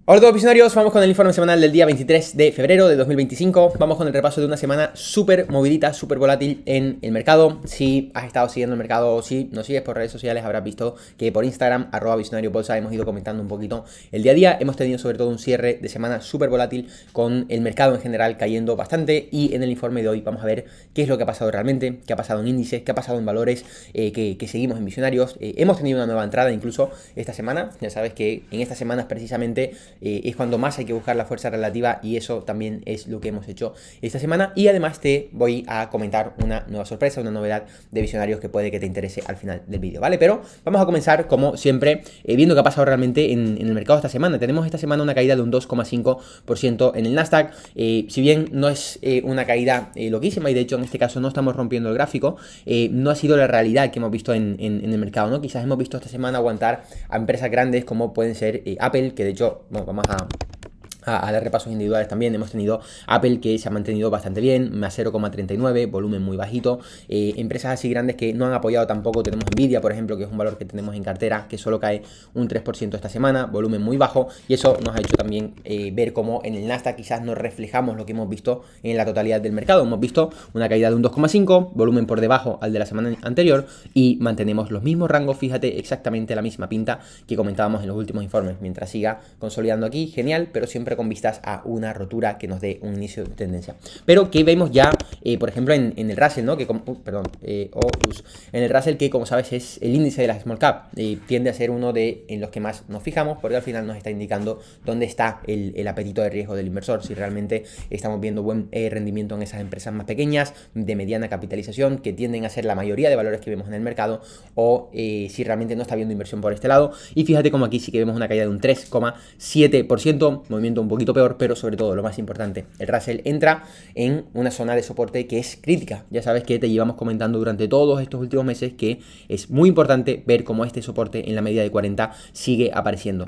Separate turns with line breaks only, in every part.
Hola a todos visionarios, vamos con el informe semanal del día 23 de febrero de 2025. Vamos con el repaso de una semana súper movidita, súper volátil en el mercado. Si has estado siguiendo el mercado o si nos sigues por redes sociales, habrás visto que por Instagram, @visionariobolsa, hemos ido comentando un poquito el día a día. Hemos tenido sobre todo un cierre de semana súper volátil con el mercado en general cayendo bastante, y en el informe de hoy vamos a ver qué es lo que ha pasado realmente, qué ha pasado en índices, qué ha pasado en valores que seguimos en Visionarios. Hemos tenido una nueva entrada incluso esta semana. Ya sabes que en estas semanas precisamente es cuando más hay que buscar la fuerza relativa, y eso también es lo que hemos hecho esta semana. Y además te voy a comentar una nueva sorpresa, una novedad de Visionarios que puede que te interese al final del vídeo, ¿vale? Pero vamos a comenzar como siempre viendo qué ha pasado realmente en el mercado esta semana. Tenemos esta semana una caída de un 2,5% en el Nasdaq. Si bien no es una caída loquísima, y de hecho en este caso no estamos rompiendo el gráfico, no ha sido la realidad que hemos visto en el mercado, ¿no? Quizás hemos visto esta semana aguantar a empresas grandes como pueden ser Apple, que de hecho, bueno, vamos a dar repasos individuales también. Hemos tenido Apple, que se ha mantenido bastante bien, más 0,39, volumen muy bajito. Empresas así grandes que no han apoyado tampoco. Tenemos Nvidia, por ejemplo, que es un valor que tenemos en cartera, que solo cae un 3% esta semana, volumen muy bajo, y eso nos ha hecho también ver cómo en el Nasdaq quizás no reflejamos lo que hemos visto en la totalidad del mercado. Hemos visto una caída de un 2,5, volumen por debajo al de la semana anterior, y mantenemos los mismos rangos. Fíjate, exactamente la misma pinta que comentábamos en los últimos informes. Mientras siga consolidando aquí, genial, pero siempre con vistas a una rotura que nos dé un inicio de tendencia. Pero que vemos ya, por ejemplo, en el Russell, ¿no? Que en el Russell, que como sabes es el índice de las small cap, tiende a ser uno en los que más nos fijamos, porque al final nos está indicando dónde está el apetito de riesgo del inversor, si realmente estamos viendo buen rendimiento en esas empresas más pequeñas, de mediana capitalización, que tienden a ser la mayoría de valores que vemos en el mercado, o si realmente no está viendo inversión por este lado. Y fíjate como aquí sí que vemos una caída de un 3,7%, movimiento un poquito peor, pero sobre todo lo más importante, el Russell entra en una zona de soporte que es crítica. Ya sabes que te llevamos comentando durante todos estos últimos meses que es muy importante ver cómo este soporte en la media de 40 sigue apareciendo.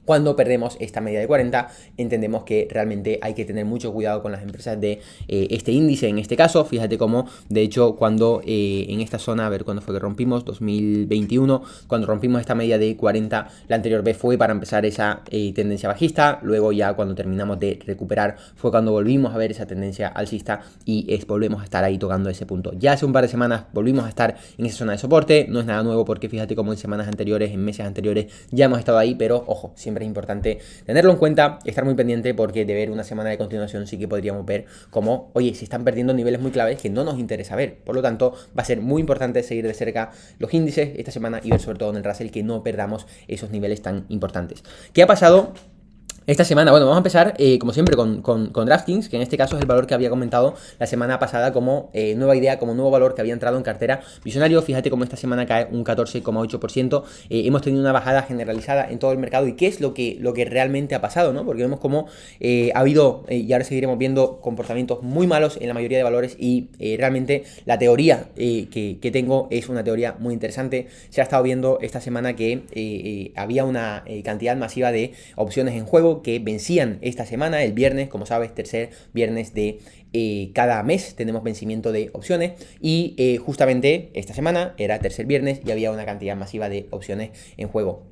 Cuando perdemos esta media de 40, entendemos que realmente hay que tener mucho cuidado con las empresas de este índice. En este caso, fíjate cómo, de hecho, cuando en esta zona, a ver cuándo fue que rompimos, 2021, cuando rompimos esta media de 40, la anterior vez fue para empezar esa tendencia bajista. Luego ya cuando terminamos de recuperar fue cuando volvimos a ver esa tendencia alcista, y volvemos a estar ahí tocando ese punto. Ya hace un par de semanas volvimos a estar en esa zona de soporte. No es nada nuevo, porque fíjate cómo en semanas anteriores, en meses anteriores, ya hemos estado ahí, pero ojo, siempre es importante tenerlo en cuenta, estar muy pendiente, porque de ver una semana de continuación sí que podríamos ver como, oye, se están perdiendo niveles muy claves que no nos interesa ver. Por lo tanto, va a ser muy importante seguir de cerca los índices esta semana y ver sobre todo en el Russell que no perdamos esos niveles tan importantes. ¿Qué ha pasado esta semana? Bueno, vamos a empezar como siempre con DraftKings, que en este caso es el valor que había comentado la semana pasada como nueva idea, como nuevo valor que había entrado en cartera Visionario. Fíjate cómo esta semana cae un 14,8%. Hemos tenido una bajada generalizada en todo el mercado. ¿Y qué es lo que realmente ha pasado, ¿no? Porque vemos cómo ha habido, y ahora seguiremos viendo, comportamientos muy malos en la mayoría de valores, y realmente la teoría que tengo es una teoría muy interesante. Se ha estado viendo esta semana que había una cantidad masiva de opciones en juego que vencían esta semana, el viernes. Como sabes, tercer viernes de cada mes tenemos vencimiento de opciones, y justamente esta semana era tercer viernes y había una cantidad masiva de opciones en juego.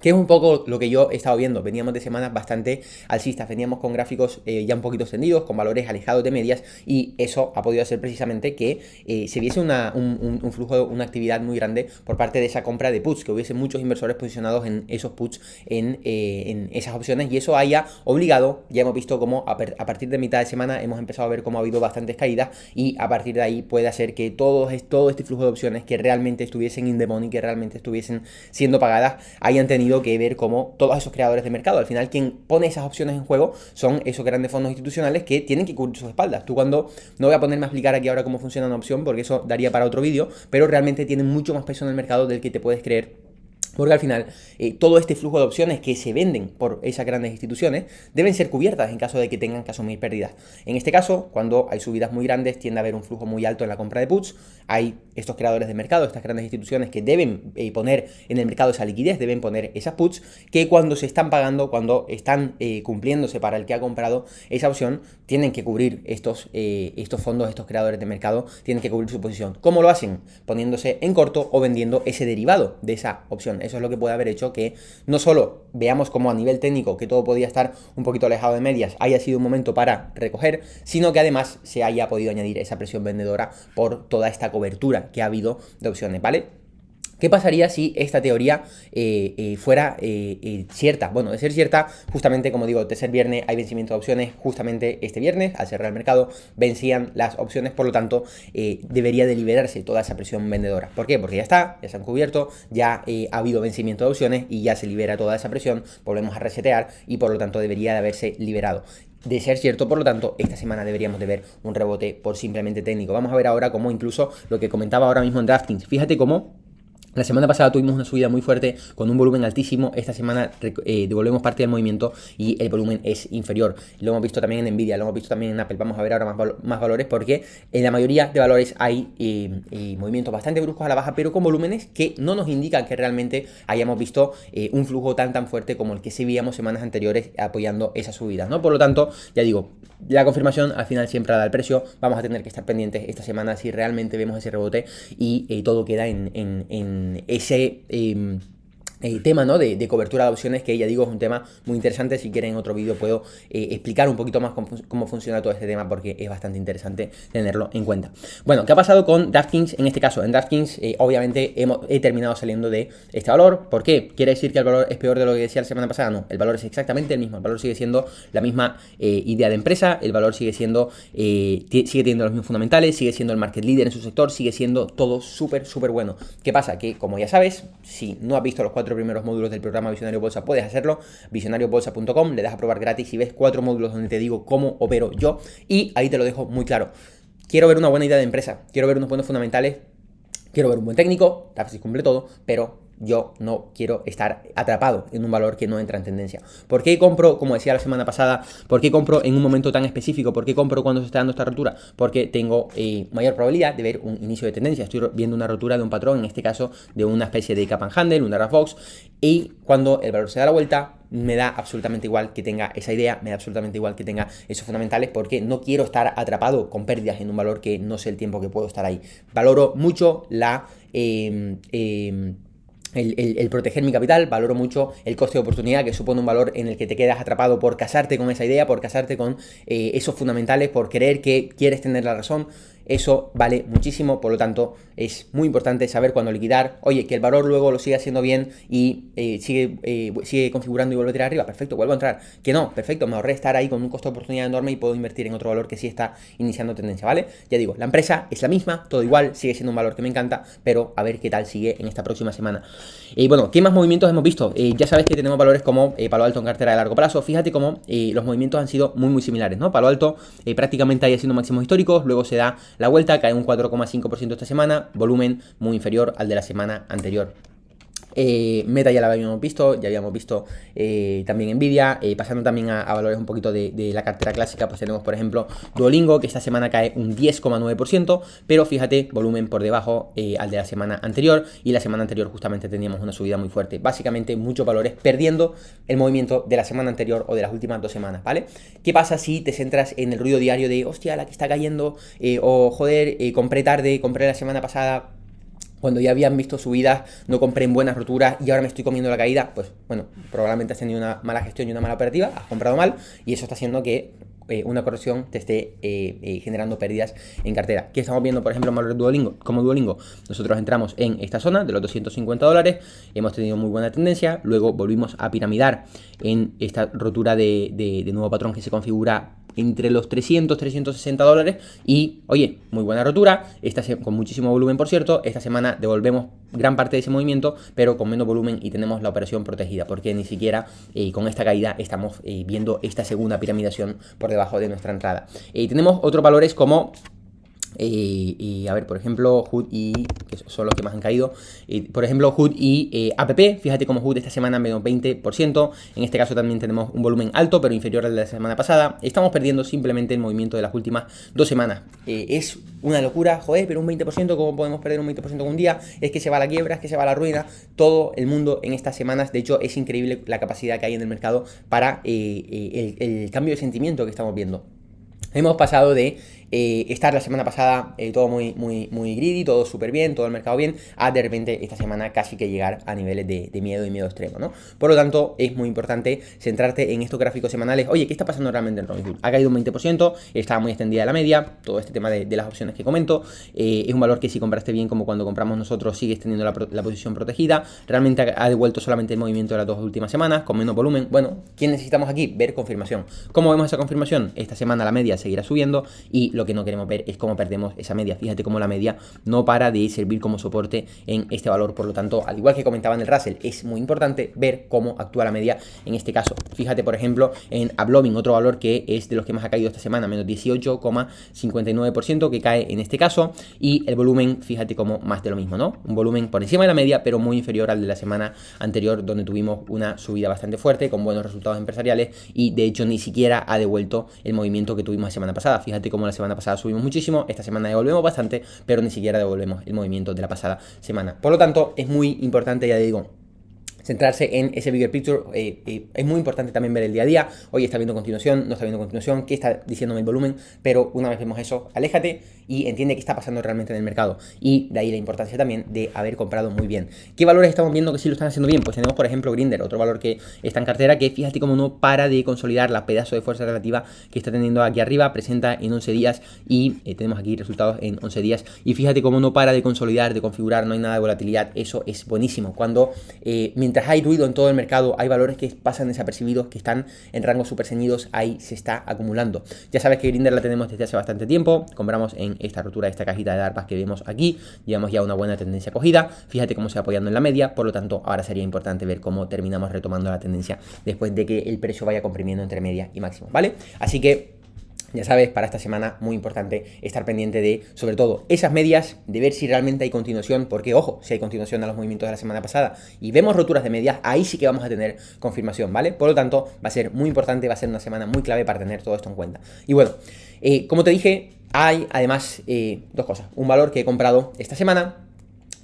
Que es un poco lo que yo he estado viendo. Veníamos de semanas bastante alcistas, veníamos con gráficos ya un poquito extendidos, con valores alejados de medias, y eso ha podido hacer precisamente que se viese un flujo, una actividad muy grande por parte de esa compra de puts, que hubiese muchos inversores posicionados en esos puts, en esas opciones, y eso haya obligado, ya hemos visto cómo a partir de mitad de semana hemos empezado a ver cómo ha habido bastantes caídas, y a partir de ahí puede hacer que todo este flujo de opciones que realmente estuviesen in the money, que realmente estuviesen siendo pagadas, hayan tenido que ver como todos esos creadores de mercado. Al final, quien pone esas opciones en juego son esos grandes fondos institucionales que tienen que cubrir sus espaldas. No voy a ponerme a explicar aquí ahora cómo funciona una opción, porque eso daría para otro vídeo, pero realmente tienen mucho más peso en el mercado del que te puedes creer. Porque al final, todo este flujo de opciones que se venden por esas grandes instituciones deben ser cubiertas en caso de que tengan que asumir pérdidas. En este caso, cuando hay subidas muy grandes, tiende a haber un flujo muy alto en la compra de puts. Hay estos creadores de mercado, estas grandes instituciones que deben poner en el mercado esa liquidez, deben poner esas puts, que cuando se están pagando, cuando están cumpliéndose para el que ha comprado esa opción, tienen que cubrir estos fondos, estos creadores de mercado, tienen que cubrir su posición. ¿Cómo lo hacen? Poniéndose en corto o vendiendo ese derivado de esa opción. eso es lo que puede haber hecho que no solo veamos como a nivel técnico que todo podía estar un poquito alejado de medias, haya sido un momento para recoger, sino que además se haya podido añadir esa presión vendedora por toda esta cobertura que ha habido de opciones, ¿vale? ¿Qué pasaría si esta teoría fuera cierta? Bueno, de ser cierta, justamente como digo, tercer viernes hay vencimiento de opciones, justamente este viernes, al cerrar el mercado, vencían las opciones, por lo tanto, debería de liberarse toda esa presión vendedora. ¿Por qué? Porque ya está, ya se han cubierto, ya ha habido vencimiento de opciones y ya se libera toda esa presión, volvemos a resetear y por lo tanto debería de haberse liberado. De ser cierto, por lo tanto, esta semana deberíamos de ver un rebote por simplemente técnico. Vamos a ver ahora cómo incluso lo que comentaba ahora mismo en DraftKings. Fíjate cómo la semana pasada tuvimos una subida muy fuerte con un volumen altísimo. Esta semana devolvemos parte del movimiento y el volumen es inferior. Lo hemos visto también en Nvidia, lo hemos visto también en Apple. Vamos a ver ahora más valores porque en la mayoría de valores hay movimientos bastante bruscos a la baja, pero con volúmenes que no nos indican que realmente hayamos visto un flujo tan fuerte como el que sí veíamos semanas anteriores apoyando esas subidas, ¿no? Por lo tanto, ya digo, la confirmación al final siempre da el precio. Vamos a tener que estar pendientes esta semana si realmente vemos ese rebote y todo queda en ese tema, ¿no? de cobertura de opciones, que ya digo es un tema muy interesante. Si quieren en otro vídeo puedo explicar un poquito más cómo funciona todo este tema, porque es bastante interesante tenerlo en cuenta. Bueno, ¿qué ha pasado con DraftKings? En este caso, en DraftKings obviamente he terminado saliendo de este valor. ¿Por qué? ¿Quiere decir que el valor es peor de lo que decía la semana pasada? No, el valor es exactamente el mismo. El valor sigue siendo la misma idea de empresa, el valor sigue siendo sigue teniendo los mismos fundamentales, sigue siendo el market leader en su sector, sigue siendo todo súper bueno. ¿Qué pasa? Que como ya sabes, si no has visto los 4 primeros módulos del programa Visionario Bolsa, puedes hacerlo, visionariobolsa.com, le das a probar gratis y ves 4 módulos donde te digo cómo opero yo y ahí te lo dejo muy claro. Quiero ver una buena idea de empresa, quiero ver unos buenos fundamentales, quiero ver un buen técnico, DraftKings cumple todo, pero yo no quiero estar atrapado en un valor que no entra en tendencia. ¿Por qué compro, como decía la semana pasada, por qué compro en un momento tan específico? ¿Por qué compro cuando se está dando esta rotura? Porque tengo mayor probabilidad de ver un inicio de tendencia. Estoy viendo una rotura de un patrón, en este caso de una especie de cap and handle, un Darragh Fox, y cuando el valor se da la vuelta, me da absolutamente igual que tenga esa idea, me da absolutamente igual que tenga esos fundamentales, porque no quiero estar atrapado con pérdidas en un valor que no sé el tiempo que puedo estar ahí. Valoro mucho el proteger mi capital, valoro mucho el coste de oportunidad, que supone un valor en el que te quedas atrapado por casarte con esa idea, por casarte con esos fundamentales, por creer que quieres tener la razón. Eso vale muchísimo, por lo tanto es muy importante saber cuándo liquidar. Oye, que el valor luego lo siga haciendo bien y sigue configurando y vuelve a tirar arriba, perfecto, vuelvo a entrar. Que no, perfecto, me ahorré estar ahí con un costo de oportunidad enorme y puedo invertir en otro valor que sí está iniciando tendencia, ¿vale? Ya digo, la empresa es la misma, todo igual, sigue siendo un valor que me encanta, pero a ver qué tal sigue en esta próxima semana. Bueno, ¿qué más movimientos hemos visto? Ya sabes que tenemos valores como Palo Alto en cartera de largo plazo. Fíjate cómo los movimientos han sido muy similares, ¿no? Palo Alto prácticamente ahí haciendo máximos históricos, luego se da la vuelta, cae un 4,5% esta semana, volumen muy inferior al de la semana anterior. Meta ya la habíamos visto, ya habíamos visto también Nvidia, pasando también a valores un poquito de la cartera clásica, pues tenemos por ejemplo Duolingo, que esta semana cae un 10,9%, pero fíjate, volumen por debajo al de la semana anterior, y la semana anterior justamente teníamos una subida muy fuerte. Básicamente muchos valores perdiendo el movimiento de la semana anterior o de las últimas 2 semanas, ¿vale? ¿Qué pasa si te centras en el ruido diario de, hostia, la que está cayendo, o joder, compré tarde, compré la semana pasada, cuando ya habían visto subidas, no compré en buenas roturas y ahora me estoy comiendo la caída? Pues bueno, probablemente has tenido una mala gestión y una mala operativa, has comprado mal y eso está haciendo que una corrección te esté generando pérdidas en cartera. ¿Qué estamos viendo, por ejemplo, en Duolingo? Como Duolingo, nosotros entramos en esta zona de los $250, hemos tenido muy buena tendencia, luego volvimos a piramidar en esta rotura de nuevo patrón que se configura entre los $360 y, oye, muy buena rotura, con muchísimo volumen, por cierto. Esta semana devolvemos gran parte de ese movimiento, pero con menos volumen y tenemos la operación protegida, porque ni siquiera con esta caída estamos viendo esta segunda piramidación por debajo de nuestra entrada. Tenemos otros valores como a ver, por ejemplo, HOOD que son los que más han caído. Por ejemplo, HOOD y APP. Fíjate cómo HOOD esta semana menos 20%. En este caso también tenemos un volumen alto, pero inferior al de la semana pasada. Estamos perdiendo simplemente el movimiento de las últimas 2 semanas. Es una locura, joder, pero un 20%, ¿cómo podemos perder un 20% en un día? Es que se va a la quiebra, es que se va a la ruina. Todo el mundo en estas semanas, de hecho, es increíble la capacidad que hay en el mercado para el cambio de sentimiento que estamos viendo. Hemos pasado de estar la semana pasada todo muy greedy, todo súper bien, todo el mercado bien, a de repente esta semana casi que llegar a niveles de miedo y miedo extremo, ¿no? Por lo tanto, es muy importante centrarte en estos gráficos semanales. Oye, ¿qué está pasando realmente en Robinhood? Ha caído un 20%, estaba muy extendida la media, todo este tema de las opciones que comento, es un valor que si compraste bien como cuando compramos nosotros, sigues teniendo la posición protegida, realmente ha devuelto solamente el movimiento de las 2 últimas semanas, con menos volumen. Bueno, ¿qué necesitamos aquí? Ver confirmación. ¿Cómo vemos esa confirmación? Esta semana la media seguirá subiendo y lo que no queremos ver es cómo perdemos esa media. Fíjate cómo la media no para de servir como soporte en este valor, por lo tanto, al igual que comentaba en el Russell, es muy importante ver cómo actúa la media en este caso. Fíjate, por ejemplo, en Ablovin, otro valor que es de los que más ha caído esta semana, menos 18,59% que cae en este caso, y el volumen, fíjate como más de lo mismo, ¿no? Un volumen por encima de la media, pero muy inferior al de la semana anterior, donde tuvimos una subida bastante fuerte, con buenos resultados empresariales, y de hecho ni siquiera ha devuelto el movimiento que tuvimos la semana pasada. Fíjate como la semana pasada subimos muchísimo, esta semana devolvemos bastante, pero ni siquiera devolvemos el movimiento de la pasada semana. Por lo tanto, es muy importante, ya digo, centrarse en ese bigger picture. Es muy importante también ver el día a día. Hoy está viendo continuación, no está viendo continuación, qué está diciéndome el volumen, pero una vez vemos eso, aléjate y entiende qué está pasando realmente en el mercado. Y de ahí la importancia también de haber comprado muy bien. ¿Qué valores estamos viendo que sí lo están haciendo bien? Pues tenemos, por ejemplo, Grindr, otro valor que está en cartera, que fíjate cómo no para de consolidar la pedazo de fuerza relativa que está teniendo aquí arriba, presenta en 11 días y tenemos aquí resultados en 11 días. Y fíjate cómo no para de consolidar, de configurar, no hay nada de volatilidad. Eso es buenísimo. Cuando mientras hay ruido en todo el mercado, hay valores que pasan desapercibidos, que están en rangos súper ceñidos, ahí se está acumulando. Ya sabes que Grindr la tenemos desde hace bastante tiempo, compramos en esta rotura de esta cajita de DARPAs que vemos aquí, llevamos ya una buena tendencia cogida, fíjate cómo se va apoyando en la media, por lo tanto ahora sería importante ver cómo terminamos retomando la tendencia después de que el precio vaya comprimiendo entre media y máximo, ¿vale? Así que ya sabes, para esta semana muy importante estar pendiente de, sobre todo, esas medias, de ver si realmente hay continuación, porque, ojo, si hay continuación a los movimientos de la semana pasada y vemos roturas de medias, ahí sí que vamos a tener confirmación, ¿vale? Por lo tanto, va a ser muy importante, va a ser una semana muy clave para tener todo esto en cuenta. Y bueno, como te dije, hay además dos cosas. Un valor que he comprado esta semana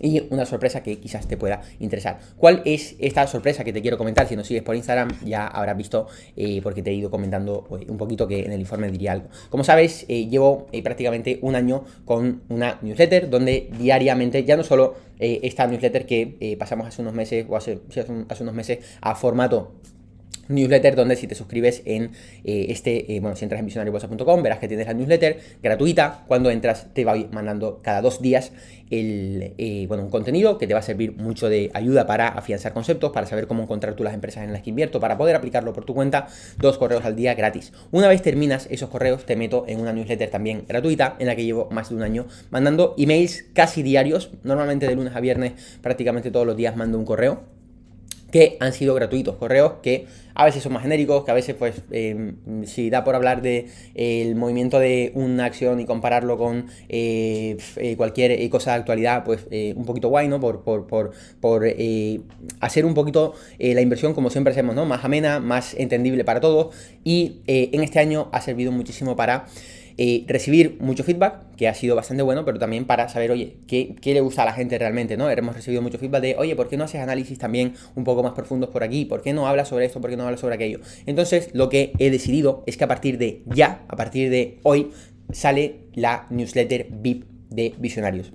y una sorpresa que quizás te pueda interesar. ¿Cuál es esta sorpresa que te quiero comentar? Si nos sigues por Instagram ya habrás visto, porque te he ido comentando un poquito que en el informe diría algo. Como sabes, llevo prácticamente un año con una newsletter donde diariamente, ya no solo esta newsletter que pasamos hace unos meses o hace unos meses a formato newsletter, donde si te suscribes en bueno, si entras en visionariobolsa.com verás que tienes la newsletter gratuita. Cuando entras te voy mandando cada 2 días un contenido que te va a servir mucho de ayuda para afianzar conceptos, para saber cómo encontrar tú las empresas en las que invierto, para poder aplicarlo por tu cuenta. 2 correos al día gratis. Una vez terminas esos correos, te meto en una newsletter también gratuita, en la que llevo más de un año mandando emails casi diarios, normalmente de lunes a viernes, prácticamente todos los días mando un correo, que han sido gratuitos, correos que a veces son más genéricos, que a veces pues si da por hablar de el movimiento de una acción y compararlo con cualquier cosa de actualidad, pues un poquito guay, ¿no? Por hacer un poquito la inversión como siempre hacemos, ¿no? Más amena, más entendible para todos, y en este año ha servido muchísimo para recibir mucho feedback, que ha sido bastante bueno, pero también para saber, oye, qué le gusta a la gente realmente, ¿no? Hemos recibido mucho feedback de, oye, ¿por qué no haces análisis también un poco más profundos por aquí? ¿Por qué no hablas sobre esto? ¿Por qué no hablas sobre aquello? Entonces, lo que he decidido es que a partir de hoy, sale la newsletter VIP de Visionarios.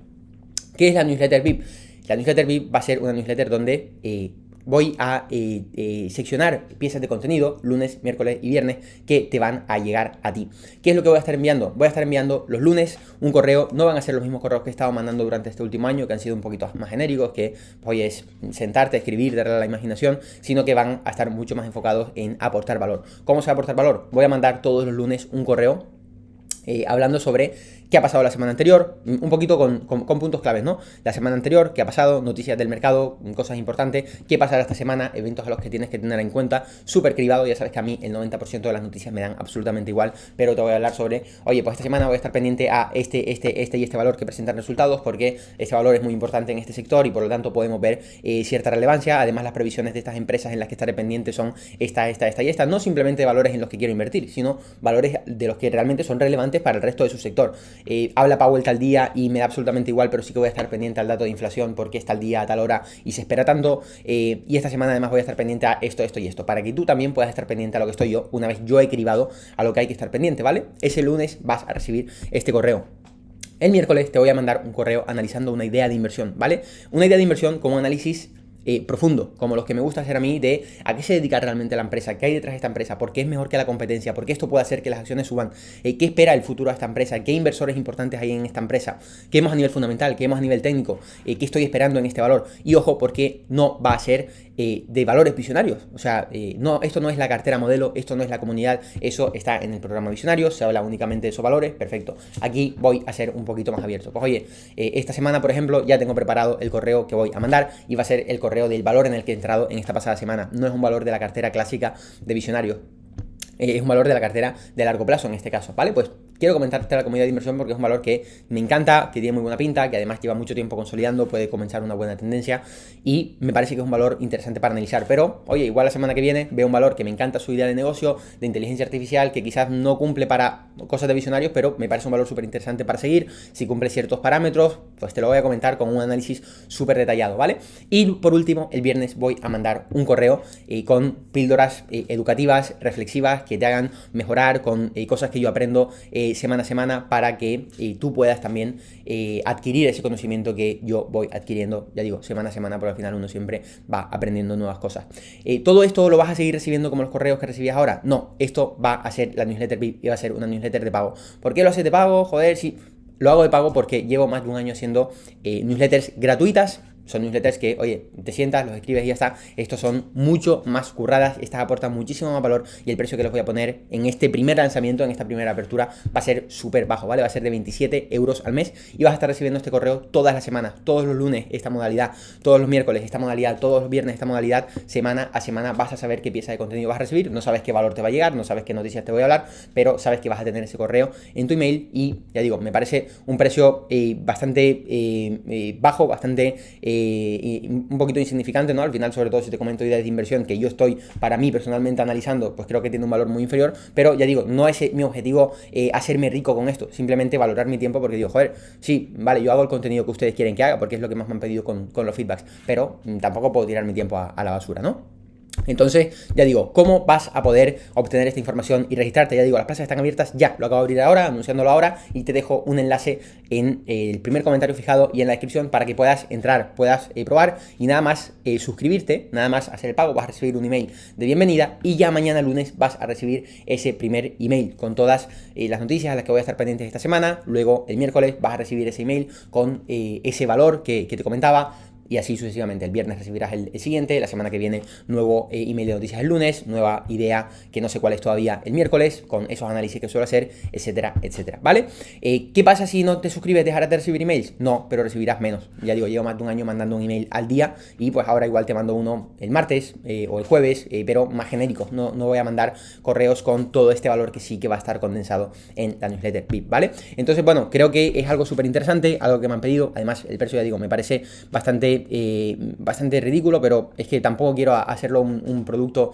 ¿Qué es la newsletter VIP? La newsletter VIP va a ser una newsletter donde voy a seccionar piezas de contenido lunes, miércoles y viernes que te van a llegar a ti. ¿Qué es lo que voy a estar enviando? Voy a estar enviando los lunes un correo. No van a ser los mismos correos que he estado mandando durante este último año, que han sido un poquito más genéricos, que hoy es sentarte, escribir, darle a la imaginación, sino que van a estar mucho más enfocados en aportar valor. ¿Cómo se va a aportar valor? Voy a mandar todos los lunes un correo hablando sobre qué ha pasado la semana anterior, un poquito con puntos claves, ¿no? La semana anterior, qué ha pasado, noticias del mercado, cosas importantes, qué pasará esta semana, eventos a los que tienes que tener en cuenta, súper cribado. Ya sabes que a mí el 90% de las noticias me dan absolutamente igual, pero te voy a hablar sobre, oye, pues esta semana voy a estar pendiente a este y este valor que presentan resultados, porque este valor es muy importante en este sector y por lo tanto podemos ver cierta relevancia. Además, las previsiones de estas empresas en las que estaré pendiente son esta y esta, no simplemente valores en los que quiero invertir, sino valores de los que realmente son relevantes para el resto de su sector. habla Powell tal día y me da absolutamente igual, pero sí que voy a estar pendiente al dato de inflación porque es tal día, a tal hora y se espera tanto. Y esta semana además voy a estar pendiente a esto, esto y esto, para que tú también puedas estar pendiente a lo que estoy yo, una vez yo he cribado a lo que hay que estar pendiente, ¿vale? Ese lunes vas a recibir este correo. El miércoles te voy a mandar un correo analizando una idea de inversión, ¿vale? Una idea de inversión como análisis profundo, como los que me gusta hacer a mí, de a qué se dedica realmente la empresa, qué hay detrás de esta empresa, por qué es mejor que la competencia, por qué esto puede hacer que las acciones suban, qué espera el futuro de esta empresa, qué inversores importantes hay en esta empresa, qué vemos a nivel fundamental, qué vemos a nivel técnico, qué estoy esperando en este valor. Y ojo, porque no va a ser de valores visionarios, o sea, no, esto no es la cartera modelo, esto no es la comunidad, eso está en el programa visionario, se habla únicamente de esos valores, perfecto. Aquí voy a ser un poquito más abierto. Pues oye, esta semana, por ejemplo, ya tengo preparado el correo que voy a mandar y va a ser el correo del valor en el que he entrado en esta pasada semana. No es un valor de la cartera clásica de visionarios, es un valor de la cartera de largo plazo en este caso, ¿vale? Pues quiero comentarte la comunidad de inversión porque es un valor que me encanta, que tiene muy buena pinta, que además lleva mucho tiempo consolidando, puede comenzar una buena tendencia y me parece que es un valor interesante para analizar. Pero, oye, igual la semana que viene veo un valor que me encanta su idea de negocio, de inteligencia artificial, que quizás no cumple para cosas de visionarios, pero me parece un valor súper interesante para seguir. Si cumple ciertos parámetros, pues te lo voy a comentar con un análisis súper detallado, ¿vale? Y por último, el viernes voy a mandar un correo con píldoras educativas, reflexivas, que te hagan mejorar, con cosas que yo aprendo semana a semana para que tú puedas también adquirir ese conocimiento que yo voy adquiriendo, ya digo, semana a semana, porque al final uno siempre va aprendiendo nuevas cosas. ¿Todo esto lo vas a seguir recibiendo como los correos que recibías ahora? No, esto va a ser la newsletter VIP y va a ser una newsletter de pago. ¿Por qué lo haces de pago? Joder, sí, lo hago de pago porque llevo más de un año haciendo newsletters gratuitas. Son newsletters que, oye, te sientas, los escribes y ya está. Estos son mucho más curradas, estas aportan muchísimo más valor y el precio que les voy a poner en este primer lanzamiento, en esta primera apertura, va a ser súper bajo, ¿vale? Va a ser de 27 euros al mes y vas a estar recibiendo este correo todas las semanas, todos los lunes esta modalidad, todos los miércoles esta modalidad, todos los viernes esta modalidad, semana a semana vas a saber qué pieza de contenido vas a recibir, no sabes qué valor te va a llegar, no sabes qué noticias te voy a hablar, pero sabes que vas a tener ese correo en tu email y, ya digo, me parece un precio bastante bajo, bastante un poquito insignificante, ¿no? Al final, sobre todo si te comento ideas de inversión que yo estoy para mí personalmente analizando, pues creo que tiene un valor muy inferior, pero ya digo, no es mi objetivo hacerme rico con esto, simplemente valorar mi tiempo porque digo, joder, sí, vale, yo hago el contenido que ustedes quieren que haga porque es lo que más me han pedido con los feedbacks, pero tampoco puedo tirar mi tiempo a la basura, ¿no? Entonces, ya digo, ¿cómo vas a poder obtener esta información y registrarte? Ya digo, las plazas están abiertas ya, lo acabo de abrir ahora, anunciándolo ahora y te dejo un enlace en el primer comentario fijado y en la descripción para que puedas entrar, puedas probar y nada más suscribirte, nada más hacer el pago, vas a recibir un email de bienvenida y ya mañana lunes vas a recibir ese primer email con todas las noticias a las que voy a estar pendientes esta semana. Luego el miércoles vas a recibir ese email con ese valor que te comentaba. Y así sucesivamente. El viernes recibirás el siguiente, la semana que viene nuevo email de noticias el lunes, nueva idea que no sé cuál es todavía el miércoles, con esos análisis que suelo hacer, etcétera, etcétera, ¿vale? ¿Qué pasa si no te suscribes? ¿Dejarás de recibir emails? No, pero recibirás menos. Ya digo, llevo más de un año mandando un email al día y pues ahora igual te mando uno el martes o el jueves, pero más genérico. No voy a mandar correos con todo este valor que sí que va a estar condensado en la newsletter VIP, ¿vale? Entonces, bueno, creo que es algo súper interesante, algo que me han pedido. Además, el precio, ya digo, me parece bastante ridículo, pero es que tampoco quiero hacerlo un producto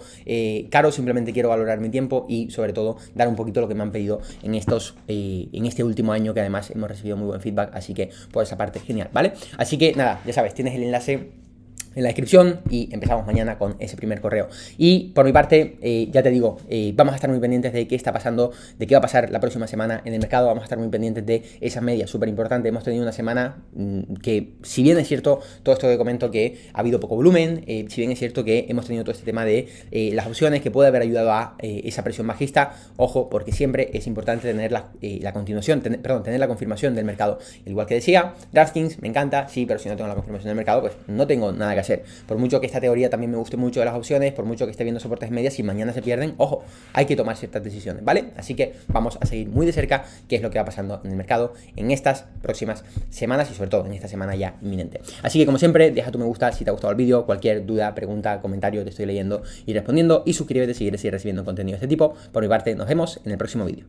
caro, simplemente quiero valorar mi tiempo y sobre todo dar un poquito lo que me han pedido en este último año, que además hemos recibido muy buen feedback, así que por esa parte genial, ¿vale? Así que nada, ya sabes, tienes el enlace en la descripción y empezamos mañana con ese primer correo. Y por mi parte, ya te digo, vamos a estar muy pendientes de qué está pasando, de qué va a pasar la próxima semana en el mercado, vamos a estar muy pendientes de esas medias, súper importante. Hemos tenido una semana que, si bien es cierto todo esto que comento, que ha habido poco volumen, si bien es cierto que hemos tenido todo este tema de las opciones que puede haber ayudado a esa presión bajista, ojo, porque siempre es importante tener la continuación, tener la confirmación del mercado. Al igual que decía, DraftKings me encanta, sí, pero si no tengo la confirmación del mercado, pues no tengo nada que hacer. Por mucho que esta teoría también me guste mucho de las opciones, por mucho que esté viendo soportes medias, si mañana se pierden, ojo, hay que tomar ciertas decisiones, ¿vale? Así que vamos a seguir muy de cerca qué es lo que va pasando en el mercado en estas próximas semanas y sobre todo en esta semana ya inminente. Así que como siempre, deja tu me gusta si te ha gustado el vídeo, cualquier duda, pregunta, comentario, te estoy leyendo y respondiendo, y suscríbete si quieres seguir recibiendo contenido de este tipo. Por mi parte, nos vemos en el próximo vídeo.